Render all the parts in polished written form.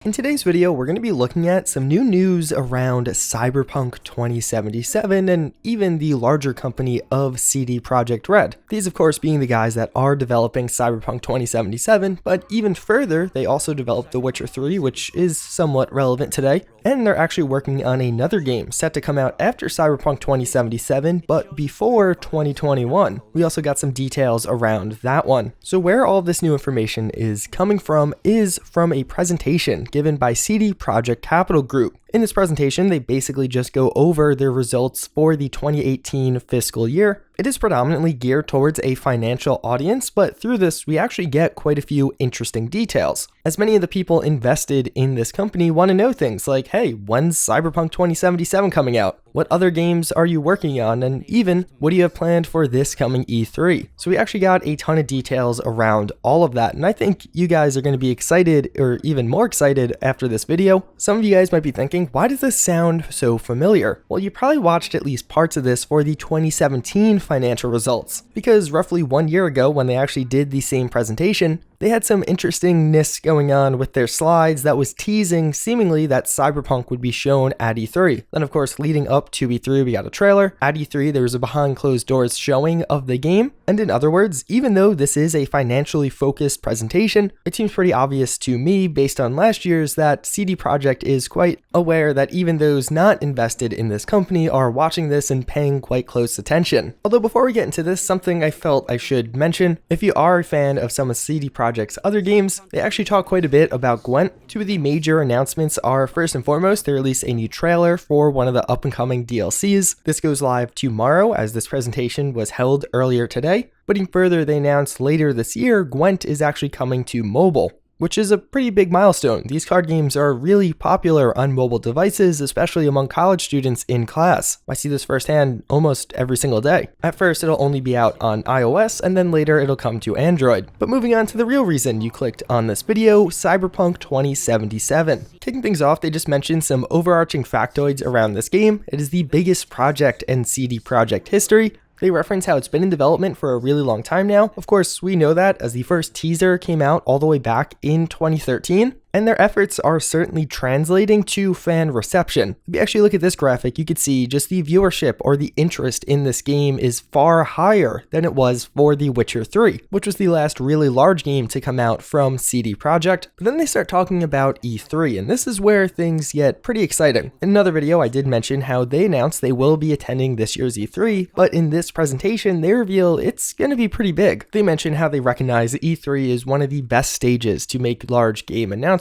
In today's video, we're going to be looking at some new news around Cyberpunk 2077 and even the larger company of CD Projekt Red. These, of course, being the guys that are developing Cyberpunk 2077, but even further, they also developed The Witcher 3, which is somewhat relevant today, and they're actually working on another game set to come out after Cyberpunk 2077, but before 2021. We also got some details around that one. So where all this new information is coming from is from a presentation given by CD Projekt Capital Group. In this presentation, they basically just go over their results for the 2018 fiscal year. It is predominantly geared towards a financial audience, but through this, we actually get quite a few interesting details. As many of the people invested in this company want to know things like, hey, when's Cyberpunk 2077 coming out? What other games are you working on? And even, what do you have planned for this coming E3? So we actually got a ton of details around all of that, and I think you guys are going to be excited, or even more excited after this video. Some of you guys might be thinking, why does this sound so familiar? Well, you probably watched at least parts of this for the 2017 financial results, because roughly 1 year ago when they actually did the same presentation, they had some interestingness going on with their slides that was teasing seemingly that Cyberpunk would be shown at E3. Then of course, leading up to E3, we got a trailer. At E3, there was a behind closed doors showing of the game. And in other words, even though this is a financially focused presentation, it seems pretty obvious to me based on last year's that CD Projekt is quite aware that even those not invested in this company are watching this and paying quite close attention. Although before we get into this, something I felt I should mention, if you are a fan of some of CD Projekt's other games, they actually talk quite a bit about Gwent. Two of the major announcements are, first and foremost, they release a new trailer for one of the up-and-coming DLCs. This goes live tomorrow, as this presentation was held earlier today. But even further, they announced later this year, Gwent is actually coming to mobile, which is a pretty big milestone. These card games are really popular on mobile devices, especially among college students in class. I see this firsthand almost every single day. At first, it'll only be out on iOS, and then later it'll come to Android. But moving on to the real reason you clicked on this video, Cyberpunk 2077. Kicking things off, they just mentioned some overarching factoids around this game. It is the biggest project in CD Projekt history. They reference how it's been in development for a really long time now. Of course, we know that as the first teaser came out all the way back in 2013. And their efforts are certainly translating to fan reception. If you actually look at this graphic, you could see just the viewership or the interest in this game is far higher than it was for The Witcher 3, which was the last really large game to come out from CD Projekt. But then they start talking about E3, and this is where things get pretty exciting. In another video, I did mention how they announced they will be attending this year's E3, but in this presentation, they reveal it's going to be pretty big. They mention how they recognize that E3 is one of the best stages to make large game announcements,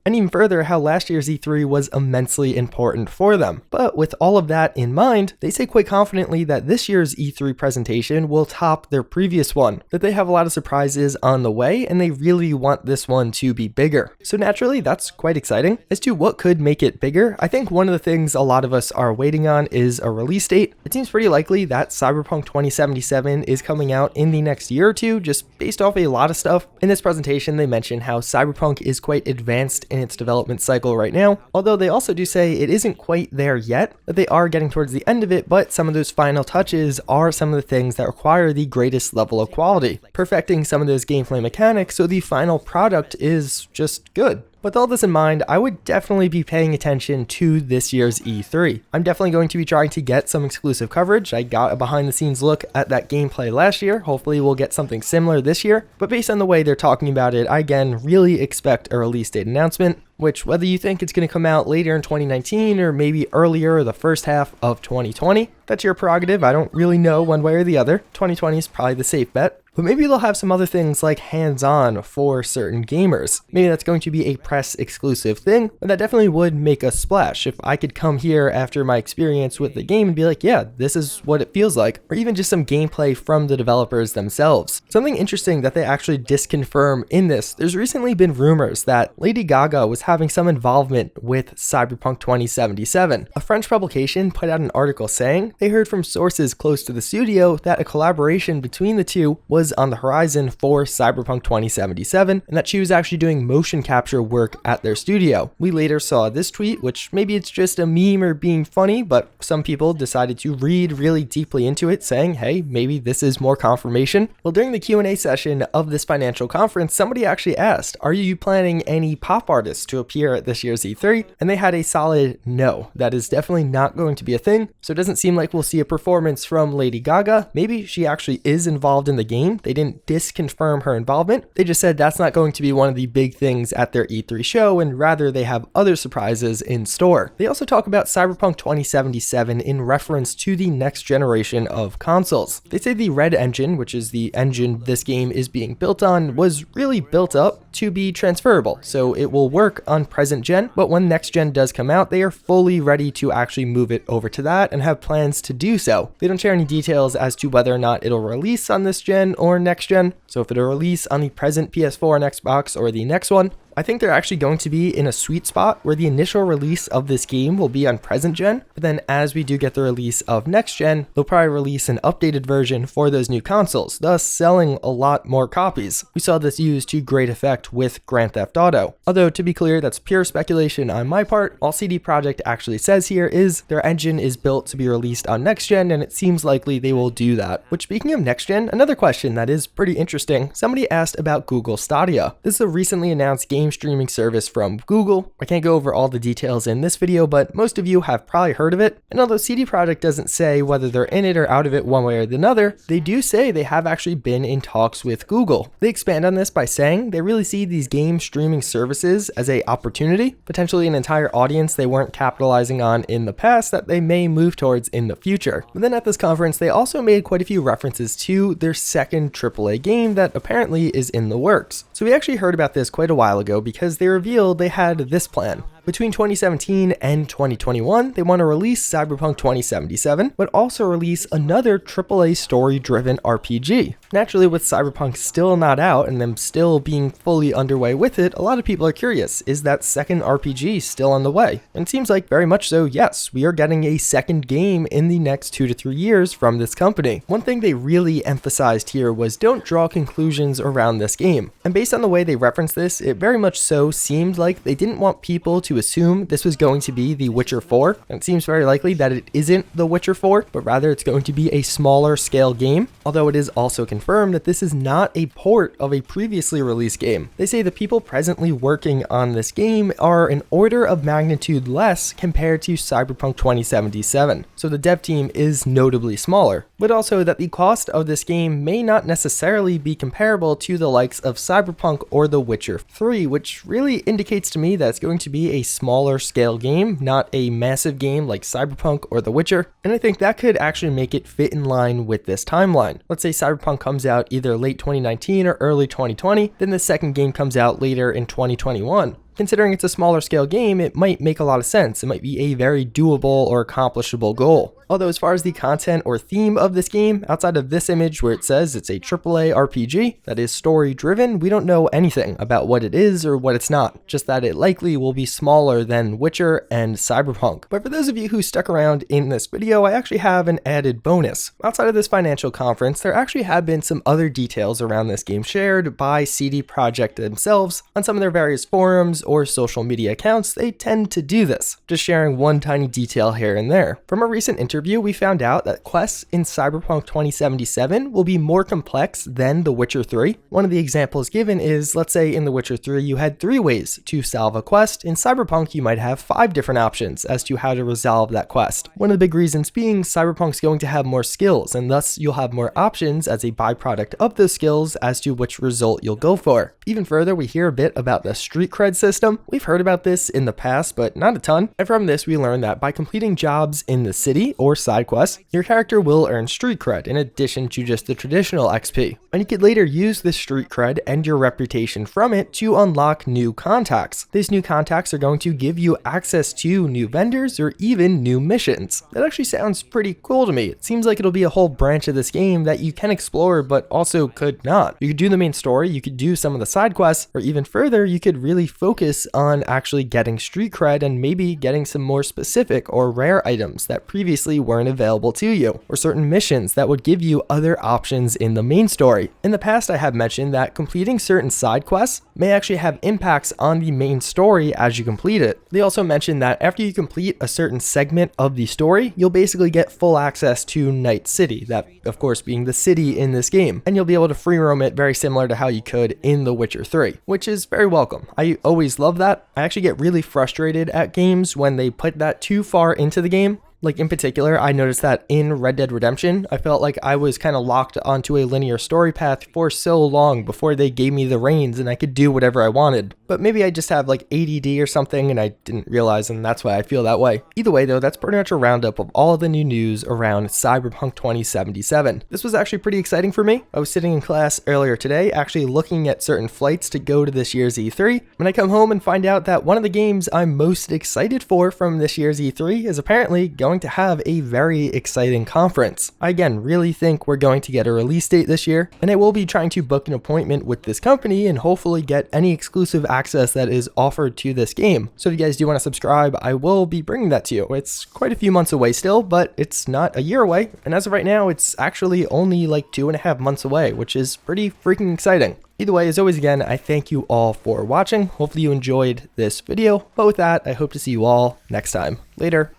and even further, how last year's E3 was immensely important for them. But with all of that in mind, they say quite confidently that this year's E3 presentation will top their previous one, that they have a lot of surprises on the way, and they really want this one to be bigger. So naturally, that's quite exciting. As to what could make it bigger, I think one of the things a lot of us are waiting on is a release date. It seems pretty likely that Cyberpunk 2077 is coming out in the next year or two, just based off a lot of stuff. In this presentation, they mention how Cyberpunk is quite advanced in its development cycle right now, although they also do say it isn't quite there yet, that they are getting towards the end of it, but some of those final touches are some of the things that require the greatest level of quality, perfecting some of those gameplay mechanics so the final product is just good. With all this in mind, I would definitely be paying attention to this year's E3. I'm definitely going to be trying to get some exclusive coverage. I got a behind the scenes look at that gameplay last year. Hopefully we'll get something similar this year. But based on the way they're talking about it, I again really expect a release date announcement, which whether you think it's going to come out later in 2019 or maybe earlier or the first half of 2020, that's your prerogative. I don't really know one way or the other. 2020 is probably the safe bet. But maybe they'll have some other things like hands-on for certain gamers. Maybe that's going to be a press exclusive thing, but that definitely would make a splash if I could come here after my experience with the game and be like, yeah, this is what it feels like, or even just some gameplay from the developers themselves. Something interesting that they actually disconfirm in this, there's recently been rumors that Lady Gaga was having some involvement with Cyberpunk 2077. A French publication put out an article saying they heard from sources close to the studio that a collaboration between the two was was on the horizon for Cyberpunk 2077 and that she was actually doing motion capture work at their studio. We later saw this tweet, which maybe it's just a meme or being funny, but some people decided to read really deeply into it, saying, hey, maybe this is more confirmation. Well, during the Q&A session of this financial conference, somebody actually asked, are you planning any pop artists to appear at this year's E3? And they had a solid no. That is definitely not going to be a thing. So it doesn't seem like we'll see a performance from Lady Gaga. Maybe she actually is involved in the game. They didn't disconfirm her involvement. They just said that's not going to be one of the big things at their E3 show, and rather they have other surprises in store. They also talk about Cyberpunk 2077 in reference to the next generation of consoles. They say the Red engine, which is the engine this game is being built on, was really built up to be transferable, so it will work on present gen, but when next gen does come out, they are fully ready to actually move it over to that and have plans to do so. They don't share any details as to whether or not it'll release on this gen or next gen, so if it'll release on the present PS4 and Xbox or the next one, I think they're actually going to be in a sweet spot where the initial release of this game will be on present gen, but then as we do get the release of next gen, they'll probably release an updated version for those new consoles, thus selling a lot more copies. We saw this used to great effect with Grand Theft Auto. Although to be clear, that's pure speculation on my part. All CD Projekt actually says here is their engine is built to be released on next gen, and it seems likely they will do that. Which, speaking of next gen, another question that is pretty interesting. Somebody asked about Google Stadia. This is a recently announced game streaming service from Google. I can't go over all the details in this video, but most of you have probably heard of it. And although CD Projekt doesn't say whether they're in it or out of it one way or another, they do say they have actually been in talks with Google. They expand on this by saying they really see these game streaming services as an opportunity, potentially an entire audience they weren't capitalizing on in the past that they may move towards in the future. But then at this conference, they also made quite a few references to their second AAA game that apparently is in the works. So we actually heard about this quite a while ago because they revealed they had this plan. Between 2017 and 2021, they want to release Cyberpunk 2077, but also release another AAA story-driven RPG. Naturally, with Cyberpunk still not out and them still being fully underway with it, a lot of people are curious, is that second RPG still on the way? And it seems like very much so, yes, we are getting a second game in the next 2 to 3 years from this company. One thing they really emphasized here was don't draw conclusions around this game. And based on the way they referenced this, it very much so seemed like they didn't want people to assume this was going to be The Witcher 4, and it seems very likely that it isn't The Witcher 4, but rather it's going to be a smaller scale game, although it is also confirmed that this is not a port of a previously released game. They say the people presently working on this game are an order of magnitude less compared to Cyberpunk 2077, so the dev team is notably smaller, but also that the cost of this game may not necessarily be comparable to the likes of Cyberpunk or The Witcher 3, which really indicates to me that it's going to be a smaller scale game, not a massive game like Cyberpunk or The Witcher, and I think that could actually make it fit in line with this timeline. Let's say Cyberpunk comes out either late 2019 or early 2020, then the second game comes out later in 2021. Considering it's a smaller scale game, it might make a lot of sense. It might be a very doable or accomplishable goal. Although as far as the content or theme of this game, outside of this image where it says it's a AAA RPG that is story driven, we don't know anything about what it is or what it's not, just that it likely will be smaller than Witcher and Cyberpunk. But for those of you who stuck around in this video, I actually have an added bonus. Outside of this financial conference, there actually have been some other details around this game shared by CD Projekt themselves on some of their various forums or social media accounts. They tend to do this, just sharing one tiny detail here and there. From a recent interview, we found out that quests in Cyberpunk 2077 will be more complex than The Witcher 3. One of the examples given is, let's say in The Witcher 3 you had 3 ways to solve a quest. In Cyberpunk you might have 5 different options as to how to resolve that quest. One of the big reasons being Cyberpunk's going to have more skills, and thus you'll have more options as a byproduct of those skills as to which result you'll go for. Even further, we hear a bit about the street cred system. We've heard about this in the past, but not a ton. And from this, we learned that by completing jobs in the city or side quests, your character will earn street cred in addition to just the traditional XP. And you could later use this street cred and your reputation from it to unlock new contacts. These new contacts are going to give you access to new vendors or even new missions. That actually sounds pretty cool to me. It seems like it'll be a whole branch of this game that you can explore, but also could not. You could do the main story, you could do some of the side quests, or even further, you could really focus focus on actually getting street cred and maybe getting some more specific or rare items that previously weren't available to you, or certain missions that would give you other options in the main story. In the past, I have mentioned that completing certain side quests may actually have impacts on the main story as you complete it. They also mentioned that after you complete a certain segment of the story, you'll basically get full access to Night City, that of course being the city in this game, and you'll be able to free roam it very similar to how you could in The Witcher 3, which is very welcome. I always love that. I actually get really frustrated at games when they put that too far into the game. Like in particular, I noticed that in Red Dead Redemption, I felt like I was kind of locked onto a linear story path for so long before they gave me the reins and I could do whatever I wanted. But maybe I just have like ADD or something and I didn't realize, and that's why I feel that way. Either way though, that's pretty much a roundup of all of the new news around Cyberpunk 2077. This was actually pretty exciting for me. I was sitting in class earlier today actually looking at certain flights to go to this year's E3. When I come home and find out that one of the games I'm most excited for from this year's E3 is apparently going to have a very exciting conference. I again really think we're going to get a release date this year, and I will be trying to book an appointment with this company and hopefully get any exclusive access that is offered to this game. So if you guys do want to subscribe, I will be bringing that to you. It's quite a few months away still, but it's not a year away, and as of right now, it's actually only like 2.5 months away, which is pretty freaking exciting. Either way, as always, again, I thank you all for watching. Hopefully you enjoyed this video, but with that, I hope to see you all next time. Later.